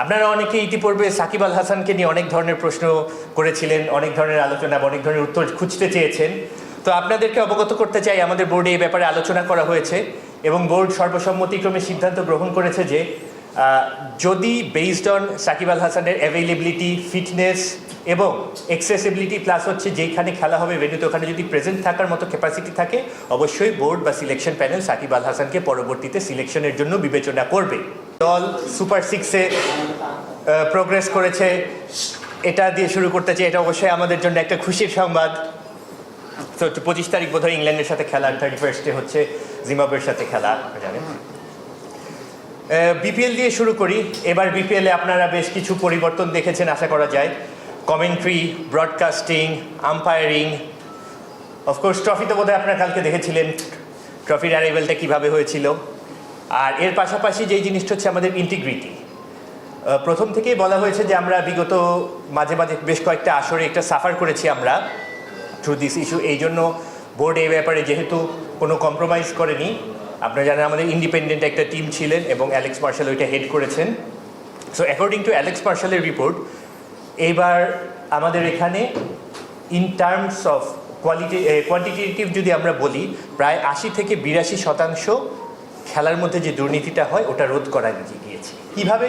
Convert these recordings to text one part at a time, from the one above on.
আপনারা অনেকে ইতিপূর্বে সাকিব আল হাসানকে নিয়ে অনেক ধরনের প্রশ্ন করেছিলেন, অনেক ধরনের আলোচনা বা অনেক ধরনের উত্তর খুঁজতে চেয়েছেন। তো আপনাদেরকে অবগত করতে চাই, আমাদের বোর্ডে এই ব্যাপারে আলোচনা করা হয়েছে এবং বোর্ড সর্বসম্মতিক্রমে সিদ্ধান্ত গ্রহণ করেছে যে যদি বেসড অন সাকিব আল হাসানের অ্যাভেইলেবিলিটি, ফিটনেস এবং অ্যাক্সেসিবিলিটি প্লাস হচ্ছে যেখানে খেলা হবে ভেন্যুতে ওখানে যদি প্রেজেন্ট থাকার মতো ক্যাপাসিটি থাকে, অবশ্যই বোর্ড বা সিলেকশন প্যানেল সাকিব আল হাসানকে পরবর্তীতে সিলেকশনের জন্য বিবেচনা করবে। দল সুপার সিক্সে প্রোগ্রেস করেছে, এটা দিয়ে শুরু করতে চাই। এটা অবশ্যই আমাদের জন্য একটা খুশির সংবাদ। তো 25 তারিখ বোধহয় ইংল্যান্ডের সাথে খেলা, 31 হচ্ছে জিম্বাবুয়ের সাথে খেলা জানেন। বিপিএল দিয়ে শুরু করি। এবার বিপিএলে আপনারা বেশ কিছু পরিবর্তন দেখেছেন আশা করা যায়। Commentary, broadcasting, umpiring, of course trophy তো বোধহয় আপনারা কালকে দেখেছিলেন ট্রফির অ্যারাইভেলটা কীভাবে হয়েছিল। আর এর পাশাপাশি যেই জিনিসটা হচ্ছে আমাদের ইন্টিগ্রিটি। প্রথম থেকেই বলা হয়েছে যে আমরা বিগত মাঝে মাঝে বেশ কয়েকটা আসরে একটা সাফার করেছি আমরা থ্রু দিস ইস্যু। এই জন্য বোর্ড এই ব্যাপারে যেহেতু কোনো কম্প্রোমাইজ করেনি। আপনারা জানেন আমাদের ইন্ডিপেন্ডেন্ট একটা টিম ছিলেন এবং অ্যালেক্স মার্শাল ওইটা হেড করেছেন। সো অ্যাকর্ডিং টু অ্যালেক্স মার্শালের রিপোর্ট, এইবার আমাদের এখানে ইন টার্মস অফ কোয়ান্টিটেটিভ যদি আমরা বলি, প্রায় 80 থেকে 82% খেলার মধ্যে যে দুর্নীতিটা হয় ওটা রোধ করা গিয়েছে। কীভাবে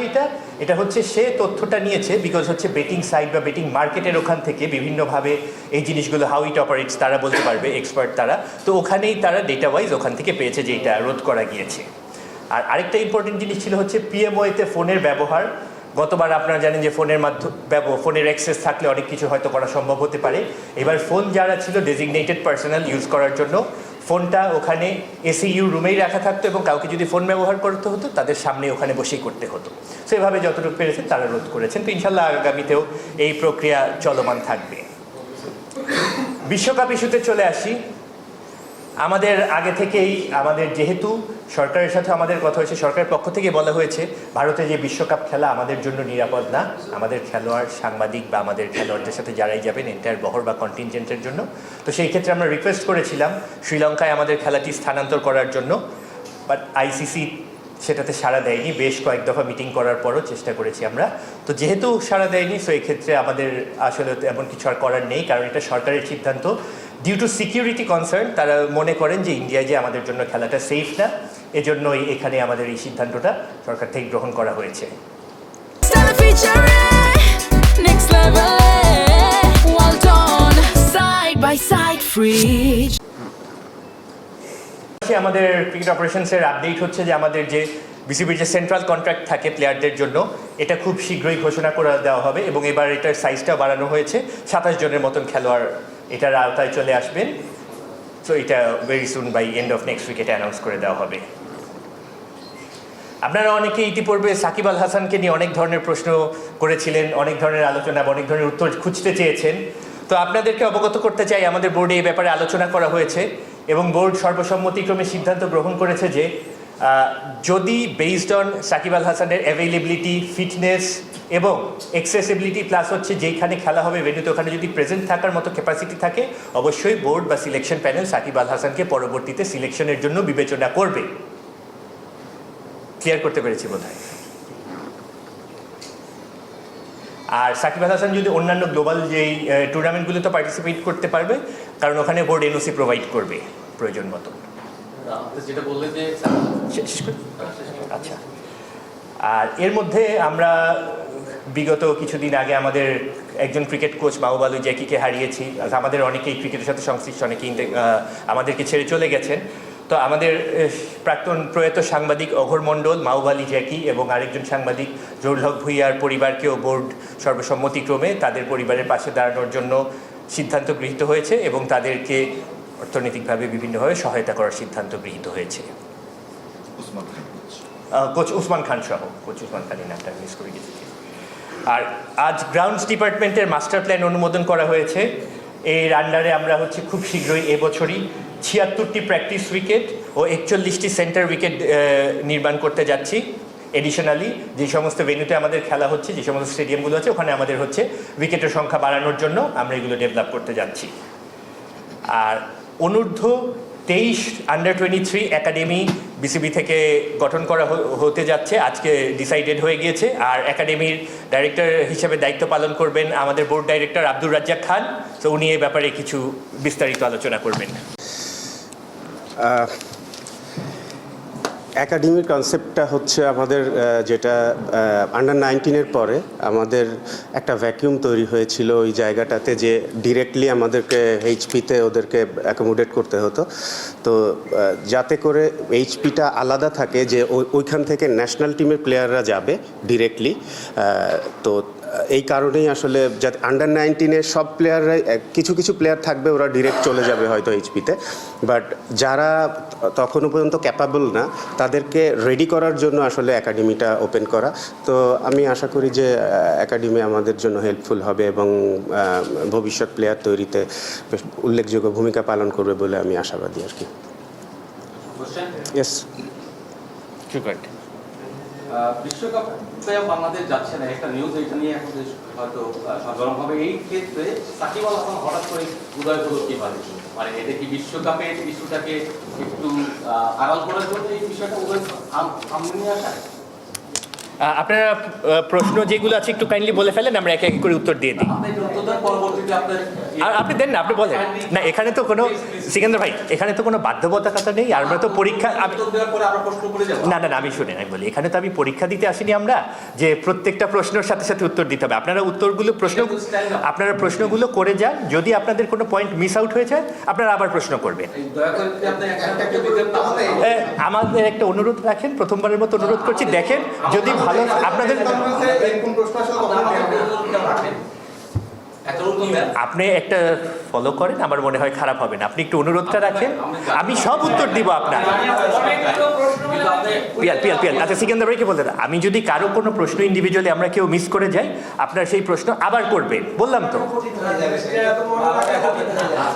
এটা হচ্ছে সে তথ্যটা নিয়েছে বিকজ হচ্ছে বেটিং সাইট বা বেটিং মার্কেটের ওখান থেকে বিভিন্নভাবে এই জিনিসগুলো হাউ ইট অপারেটস তারা বলতে পারবে, এক্সপার্ট তারা। তো ওখানেই তারা ডেটা ওয়াইজ ওখান থেকে পেয়েছে যে এটা রোধ করা গিয়েছে। আর আরেকটা ইম্পর্টেন্ট জিনিস ছিল হচ্ছে পিএমওতে ফোনের ব্যবহার। গতবার আপনারা জানেন যে ফোনের অ্যাক্সেস থাকলে অনেক কিছু হয়তো করা সম্ভব হতে পারে। এবার ফোন যারা ছিল ডেজিগনেটেড পার্সোনাল ইউজ করার জন্য, ফোনটা ওখানে এসইউ রুমেই রাখা থাকতো এবং কাউকে যদি ফোন ব্যবহার করতে হতো তাদের সামনে ওখানে বসেই করতে হতো। সো এভাবে যতটুকু পেরেছেন তারা রোধ করেছেন। তো ইনশাল্লাহ আগামীতেও এই প্রক্রিয়া চলমান থাকবে। বিশ্বকাপ ইস্যুতে চলে আসি। আমাদের আগে থেকেই আমাদের যেহেতু সরকারের সাথে আমাদের কথা হয়েছে, সরকারের পক্ষ থেকে বলা হয়েছে ভারতে যে বিশ্বকাপ খেলা আমাদের জন্য নিরাপদ না, আমাদের খেলোয়াড়, সাংবাদিক বা আমাদের খেলোয়াড়দের সাথে যারাই যাবেন এন্টায়ার বহর বা কন্টিনজেন্টের জন্য। তো সেই ক্ষেত্রে আমরা রিকোয়েস্ট করেছিলাম শ্রীলঙ্কায় আমাদের খেলাটি স্থানান্তর করার জন্য, বাট আইসিসি সেটাতে সাড়া দেয়নি। বেশ কয়েক দফা মিটিং করার পরও চেষ্টা করেছি আমরা। তো যেহেতু সাড়া দেয়নি, সো এক্ষেত্রে আমাদের আসলে এমন কিছু আর করার নেই, কারণ এটা সরকারের সিদ্ধান্ত। ডিউ টু সিকিউরিটি কনসার্ন তারা মনে করেন যে ইন্ডিয়ায় যে আমাদের জন্য খেলাটা সেফ না, এজন্যই এখানে আমাদের এই সিদ্ধান্তটা সরকার থেকে গ্রহণ করা হয়েছে। আমাদের ক্রিকেট অপারেশনসের আপডেট হচ্ছে যে আমাদের যে বিসিবির যে সেন্ট্রাল কন্ট্রাক্ট থাকে প্লেয়ারদের জন্য, এটা খুব শীঘ্রই ঘোষণা করে দেওয়া হবে এবং এবার এটার সাইজটাও বাড়ানো হয়েছে। 27 জনের মতন খেলোয়াড় এটার আওতায় চলে আসবেন। সো এটা very soon by end of next উইকেটে অ্যানাউন্স করে দেওয়া হবে। আপনারা অনেকে ইতিপূর্বে সাকিব আল হাসানকে নিয়ে অনেক ধরনের প্রশ্ন করেছিলেন, অনেক ধরনের আলোচনা বা অনেক ধরনের উত্তর খুঁজতে চেয়েছেন। তো আপনাদেরকে অবগত করতে চাই, আমাদের বোর্ডে এই ব্যাপারে আলোচনা করা হয়েছে এবং বোর্ড সর্বসম্মতিক্রমে সিদ্ধান্ত গ্রহণ করেছে যে যদি বেসড অন সাকিব আল হাসানের অ্যাভেইলেবিলিটি, ফিটনেস এবং অ্যাক্সেসিবিলিটি প্লাস হচ্ছে যেখানে খেলা হবে ভেন্যুতে ওখানে যদি প্রেজেন্ট থাকার মতো ক্যাপাসিটি থাকে, অবশ্যই বোর্ড বা সিলেকশন প্যানেল সাকিব আল হাসানকে পরবর্তীতে সিলেকশনের জন্য বিবেচনা করবে। ক্লিয়ার করতে পেরেছি বোধহয়। আর সাকিব আল হাসান যদি অন্যান্য গ্লোবাল যেই টুর্নামেন্টগুলোতে পার্টিসিপেট করতে পারবে, কারণ ওখানে বোর্ড এনওসি প্রোভাইড করবে প্রয়োজন মতো। আচ্ছা, আর এর মধ্যে আমরা বিগত কিছুদিন আগে আমাদের একজন ক্রিকেট কোচ মাহবুব জ্যাকিকে হারিয়েছি। আমাদের অনেকেই ক্রিকেটের সাথে সংশ্লিষ্ট, অনেকেই আমাদেরকে ছেড়ে চলে গেছেন। তো আমাদের প্রাক্তন প্রয়াত সাংবাদিক অঘোর মণ্ডল, মাহবুব আলী জ্যাকি এবং আরেকজন সাংবাদিক জহুরুল হক ভূঁইয়ার পরিবারকেও বোর্ড সর্বসম্মতিক্রমে তাদের পরিবারের পাশে দাঁড়ানোর জন্য সিদ্ধান্ত গৃহীত হয়েছে এবং তাদেরকে অর্থনৈতিকভাবে বিভিন্নভাবে সহায়তা করার সিদ্ধান্ত গৃহীত হয়েছে। কোচ উসমান খান সহ, কোচ উসমান খানের নামটা মিস করে গেছি। আর আজ গ্রাউন্ডস ডিপার্টমেন্টের মাস্টার প্ল্যান অনুমোদন করা হয়েছে। এর আন্ডারে আমরা হচ্ছে খুব শীঘ্রই এবছরই 76টি প্র্যাকটিস উইকেট ও 41টি সেন্টার উইকেট নির্মাণ করতে যাচ্ছি। এডিশনালি যে সমস্ত ভেন্যুতে আমাদের খেলা হচ্ছে, যে সমস্ত স্টেডিয়ামগুলো আছে, ওখানে আমাদের হচ্ছে উইকেটের সংখ্যা বাড়ানোর জন্য আমরা এগুলো ডেভেলপ করতে যাচ্ছি। আর অনূর্ধ্ব 23 আন্ডার-23 একাডেমি বিসিবি থেকে গঠন করা হতে যাচ্ছে, আজকে ডিসাইডেড হয়ে গিয়েছে। আর একাডেমির ডাইরেক্টর হিসেবে দায়িত্ব পালন করবেন আমাদের বোর্ড ডাইরেক্টর আব্দুর রাজ্জাক খান। তো উনি এ ব্যাপারে কিছু বিস্তারিত আলোচনা করবেন। একাডেমির কনসেপ্টটা হচ্ছে আমাদের যেটা আন্ডার-19 পরে আমাদের একটা ভ্যাকিউম তৈরি হয়েছিল ওই জায়গাটাতে, যে ডিরেক্টলি আমাদেরকে এইচপিতে ওদেরকে অ্যাকোমোডেট করতে হতো। তো যাতে করে এইচপিটা আলাদা থাকে, যে ওইখান থেকে ন্যাশনাল টিমের প্লেয়াররা যাবে ডিরেক্টলি। তো এই কারণেই আসলে যাতে আন্ডার-19 সব প্লেয়াররাই, কিছু কিছু প্লেয়ার থাকবে ওরা ডিরেক্ট চলে যাবে হয়তো এইচপিতে, বাট যারা তখনও পর্যন্ত ক্যাপাবল না তাদেরকে রেডি করার জন্য আসলে একাডেমিটা ওপেন করা। তো আমি আশা করি যে একাডেমি আমাদের জন্য হেল্পফুল হবে এবং ভবিষ্যৎ প্লেয়ার তৈরিতে বেশ উল্লেখযোগ্য ভূমিকা পালন করবে বলে আমি আশাবাদী আর কি। ইয়েস, বিশ্বকাপে বাংলাদেশ যাচ্ছে না, একটা নিউজ এটা নিয়ে এখন হয়তো গরম হবে। এই ক্ষেত্রে সাকিব আল হাসান হঠাৎ করে উদয় হলো কিভাবে? মানে এটা কি বিশ্বকাপের ইস্যুটাকে একটু আড়াল করার জন্য এই বিষয়টা উদয় সামনে নিয়ে আসা? আপনারা প্রশ্ন যেগুলো আছে একটু কাইন্ডলি বলে ফেলেন, আমরা একে এক করে উত্তর দিয়ে দিই। আর আপনি দেন না, আপনি বলেন না। এখানে তো কোনো সিকান্দার ভাই, এখানে তো কোনো বাধ্যবাধকতা নেই। আর আমরা তো পরীক্ষা, না না না, আমি শুনেন, আমি বলি, এখানে তো আমি পরীক্ষা দিতে আসিনি আমরা যে প্রত্যেকটা প্রশ্নের সাথে সাথে উত্তর দিতে হবে। আপনারা উত্তরগুলো আপনারা প্রশ্নগুলো করে যান। যদি আপনাদের কোনো পয়েন্ট মিস আউট হয়েছে আপনারা আবার প্রশ্ন করবেন। আমাদের একটা অনুরোধ রাখেন, প্রথমবারের মতো অনুরোধ করছি, দেখেন যদি ভালো আপনাদের আপনি একটা ফলো করেন, আমার মনে হয় খারাপ হবে না। আপনি একটু অনুরোধটা রাখেন, আমি সব উত্তর দিব আপনার। আচ্ছা সিকান্দার ভাইকে বলতে, আমি যদি কারো কোনো প্রশ্ন ইন্ডিভিজুয়ালি আমরা কেউ মিস করে যাই, আপনার সেই প্রশ্ন আবার করবেন, বললাম তো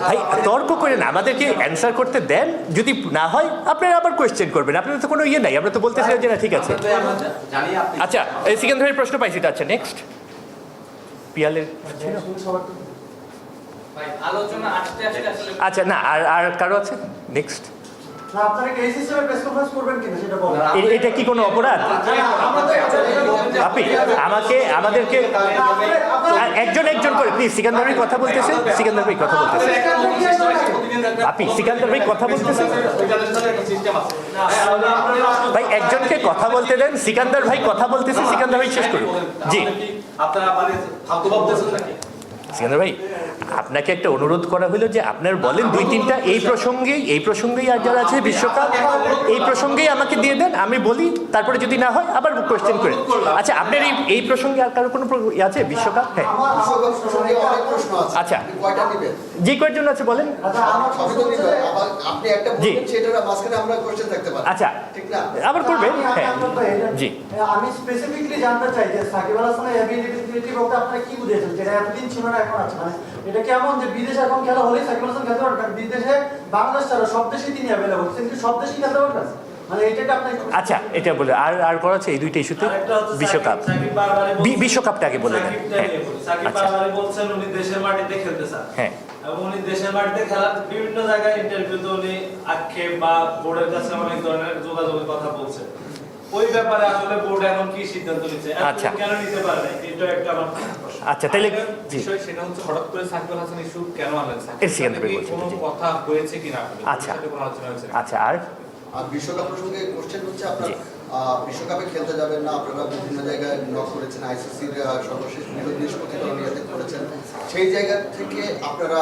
ভাই। তর্ক করেন, আমাদেরকে অ্যান্সার করতে দেন। যদি না হয় আপনারা আবার কোয়েশ্চেন করবেন। আপনাদের তো কোনো ইয়ে নাই, আমরা তো বলতেছিলাম যে না ঠিক আছে। আচ্ছা সিকান্দার ভাইয়ের প্রশ্ন পাইছি তো। আচ্ছা নেক্সট পিয়ালের আচ্ছা না, আর কারো আছে নেক্সট? এটা কি কোনো অপরাধ? আপনি আমাদেরকে একজন একজন করে প্লিজ। সিকান্দার ভাই কথা বলতেছে, সিকান্দার ভাই কথা বলতেছে, আপনি সিকান্দার ভাই কথা বলতেছে ভাই, একজনকে কথা বলতে দেন। সিকান্দার ভাই কথা বলতেছে, সিকান্দার ভাই শেষ করুন। জি সিকান্দার ভাই, আপনাকে একটা অনুরোধ করা হলো যে আপনার বলেন দুই তিনটা এই প্রসঙ্গেই আর যারা আছে বিশ্বকাপ, এই প্রসঙ্গেই আমাকে দিয়ে দেন, আমি বলি, তারপরে যদি না হয় আবার কোয়েশ্চেন করেন। আচ্ছা আপনার এই প্রসঙ্গে আর কারো কোনো আছে বিশ্বকাপ? হ্যাঁ আচ্ছা, যে কয়েকজন আছে বলেন। জি আচ্ছা আবার করবেন। হ্যাঁ জি, আমি স্পেসিফিকলি জানতে চাই যে সাকিব আল হাসানের অ্যাবিলিটি বলতে আপনারা কি বুঝেছেন, যেটা এতদিন ছিল না এখন আছে? মানে এটা কেমন যে বিদেশে এখন খেলা হলেই সাকিব আল হাসান খেলতে পারবেন? বিদেশে বাংলাদেশ ছাড়া সব দেশেই তিনি অ্যাভেলেবল, কিন্তু সব দেশেই খেলতে পারবেন? মানে এইটাকে আপনি আচ্ছা এটা বলে আর করা আছে এই দুইটা ইস্যুতে। বিশ্বকাপটা আগে বলে দেন। সাকিব বারবারই বলছেন উনি দেশের মাটিতে খেলতে চান। হ্যাঁ, এবং উনি দেশের মাটিতে খেলার বিভিন্ন জায়গায় ইন্টারভিউতে উনি আক্ষেপ বা বোর্ডের কাছে অনেক ধরনের যোগাযোগের কথা বলছেন। ওই ব্যাপারে আসলে বোর্ড এখন কি সিদ্ধান্ত নিচ্ছে, আচ্ছা কেন নিতে পারে না, এটা একটা আমার প্রশ্ন। আচ্ছা তাহলে বিষয় সেটা হচ্ছে হঠাৎ করে সাকিব আল হাসান ইস্যু কেন আনলেন? কোনো কথা হয়েছে কিনা? আচ্ছা কোনো আলোচনা হয়েছে? আচ্ছা আর বিশ্বকাপ প্রসঙ্গে কোশ্চেন হচ্ছে, আপনার বিশ্বকাপে খেলতে যাবেন না, আপনারা বিভিন্ন জায়গায় নক করেছেন, আইসিসির সর্বশেষ নিষ্পত্তিকরণ নিয়ে করেছেন, সেই জায়গা থেকে আপনারা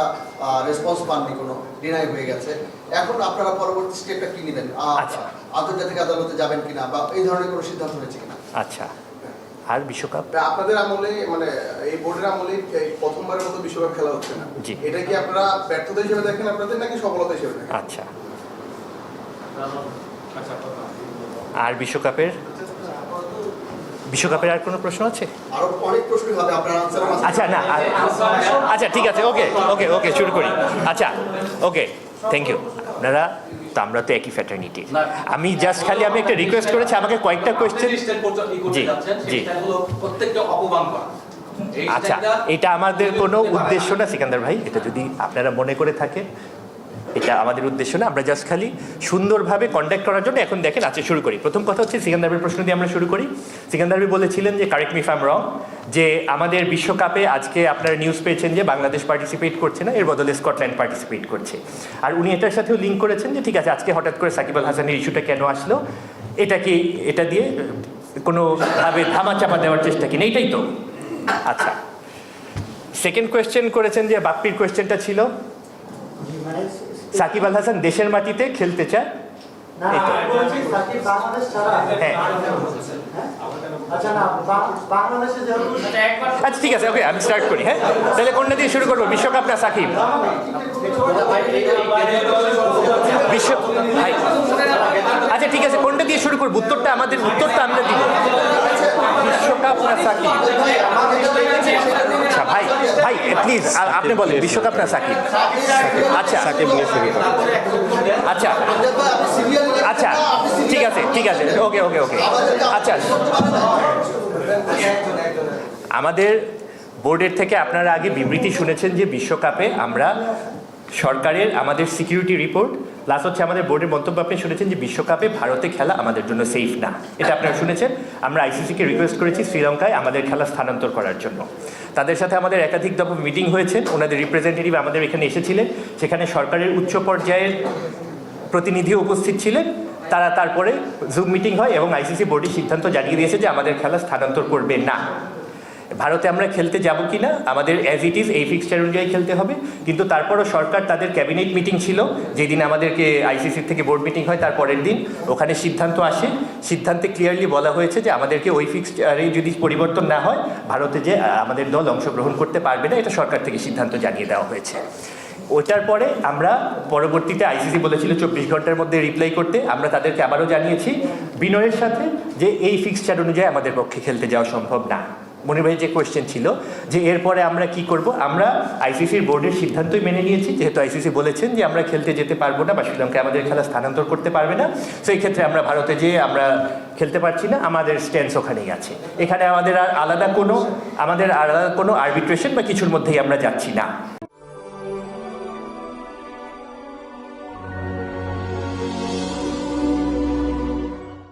রেসপন্স পাননি, কোনো ডিনাই হয়ে গেছে। এখন আপনারা পরবর্তী স্টেপটা কি নেবেন? আন্তর্জাতিক আদালতে যাবেন কিনা বা এই ধরনের কোনো সিদ্ধান্ত হয়েছে কিনা? আচ্ছা আর বিশ্বকাপ আপনাদের আমলে, মানে এই বোর্ডের আমলে প্রথমবারের মতো বিশ্বকাপ খেলা হচ্ছে না, জি, এটা কি আপনারা ব্যর্থতা হিসেবে দেখেন আপনাদের, নাকি সফলতা হিসেবে দেখেন? আচ্ছা আর বিশ্বকাপের আর কোনো প্রশ্ন আছে? আরো অনেক প্রশ্ন হবে, আপনার আনসার। আচ্ছা না আচ্ছা ঠিক আছে, ওকে ওকে ওকে শুরু করি। আচ্ছা ওকে থ্যাংক ইউ। আপনারা তো আমরা তো একই ফ্যাটার্নিটি। আমি জাস্ট খালি আমি একটা রিকোয়েস্ট করেছি, আমাকে কয়েকটা কোয়েশ্চেন। জি জি আচ্ছা, এটা আমাদের কোনো উদ্দেশ্য না সিকান্দার ভাই, এটা যদি আপনারা মনে করে থাকেন এটা আমাদের উদ্দেশ্য না, আমরা জাস্ট খালি সুন্দরভাবে কন্ডাক্ট করার জন্য এখন দেখেন আচ্ছা শুরু করি। প্রথম কথা হচ্ছে সিকান্দারের প্রশ্ন দিয়ে আমরা শুরু করি। সিকান্দার বলেছিলেন যে correct me if I am রং, যে আমাদের বিশ্বকাপে আজকে আপনারা নিউজ পেয়েছেন যে বাংলাদেশ পার্টিসিপেট করছে না, এর বদলে স্কটল্যান্ড পার্টিসিপেট করছে। আর উনি এটার সাথেও লিঙ্ক করেছেন যে ঠিক আছে আজকে হঠাৎ করে সাকিব আল হাসানের ইস্যুটা কেন আসলো, এটা কি এটা দিয়ে কোনোভাবে ধামাচাপা দেওয়ার চেষ্টা কিনা, এইটাই তো। আচ্ছা, সেকেন্ড কোয়েশ্চেন করেছেন যে বাপ্পির কোয়েশ্চেনটা ছিল মানে সাকিব আল হাসান দেশের মাটিতে খেলতে চায়। না আমি বলছি সাকিব বাংলাদেশ ছাড়া হ্যাঁ আচ্ছা না বাংলাদেশে যেহেতু আচ্ছা ঠিক আছে, ওকে আমি স্টার্ট করি। হ্যাঁ তাহলে কোনটা দিয়ে শুরু করবো, বিশ্বকাপ না সাকিব? বিশ্ব ভাই আচ্ছা ঠিক আছে, কোনটা দিয়ে শুরু করবো? উত্তরটা আমাদের উত্তরটা আমরা দিব, বিশ্বকাপ না সাকিব? আচ্ছা ভাই ভাই প্লিজ আপনি বলেন বিশ্বকাপ না সাকিব? আচ্ছা সাকিব নিয়ে শুরু করো। আচ্ছা আচ্ছা ঠিক আছে ঠিক আছে, ওকে ওকে ওকে। আচ্ছা আমাদের বোর্ডের থেকে আপনারা আগে বিবৃতি শুনেছেন যে বিশ্বকাপে আমরা সরকারের আমাদের সিকিউরিটি রিপোর্ট প্লাস হচ্ছে আমাদের বোর্ডের মন্তব্য আপনি শুনেছেন যে বিশ্বকাপে ভারতে খেলা আমাদের জন্য সেফ না, এটা আপনারা শুনেছেন। আমরা আইসিসিকে রিকোয়েস্ট করেছি শ্রীলঙ্কায় আমাদের খেলা স্থানান্তর করার জন্য। তাদের সাথে আমাদের একাধিক দফা মিটিং হয়েছে, ওনাদের রিপ্রেজেন্টেটিভ আমাদের এখানে এসেছিলেন, সেখানে সরকারের উচ্চ পর্যায়ের প্রতিনিধিও উপস্থিত ছিলেন। তারা তারপরে জুম মিটিং হয় এবং আইসিসি বোর্ডের সিদ্ধান্ত জানিয়ে দিয়েছে যে আমাদের খেলা স্থানান্তর করবে না। ভারতে আমরা খেলতে যাব কি না আমাদের অ্যাজ ইট ইজ এই ফিক্সচার অনুযায়ী খেলতে হবে, কিন্তু তারপরও সরকার তাদের ক্যাবিনেট মিটিং ছিল যেদিন আমাদেরকে আইসিসির থেকে বোর্ড মিটিং হয় তার পরের দিন, ওখানে সিদ্ধান্ত আসে। সিদ্ধান্তে ক্লিয়ারলি বলা হয়েছে যে আমাদেরকে ওই ফিক্সচারে যদি পরিবর্তন না হয় ভারতে যে আমাদের দল অংশগ্রহণ করতে পারবে না, এটা সরকার থেকে সিদ্ধান্ত জানিয়ে দেওয়া হয়েছে। ওটার পরে আমরা পরবর্তীতে আইসিসি বলেছিল 24 ঘন্টার মধ্যে রিপ্লাই করতে, আমরা তাদেরকে আবারও জানিয়েছি বিনয়ের সাথে যে এই ফিক্সচার অনুযায়ী আমাদের পক্ষে খেলতে যাওয়া সম্ভব না। মনির ভাই যে কোয়েশ্চেন ছিল যে এরপরে আমরা কি করব, আমরা আইসিসির বোর্ডের সিদ্ধান্তই মেনে নিয়েছি, যেহেতু আইসিসি বলেছেন যে আমরা খেলতে যেতে পারবো না বা শ্রীলঙ্কায় আমাদের খেলা স্থানান্তর করতে পারবে না, সেই ক্ষেত্রে আমরা ভারতে যেয়ে আমরা খেলতে পারছি না, আমাদের স্ট্যান্স ওখানেই আছে। এখানে আমাদের আর আলাদা কোনো আরবিট্রেশন বা কিছুর মধ্যেই আমরা যাচ্ছি না।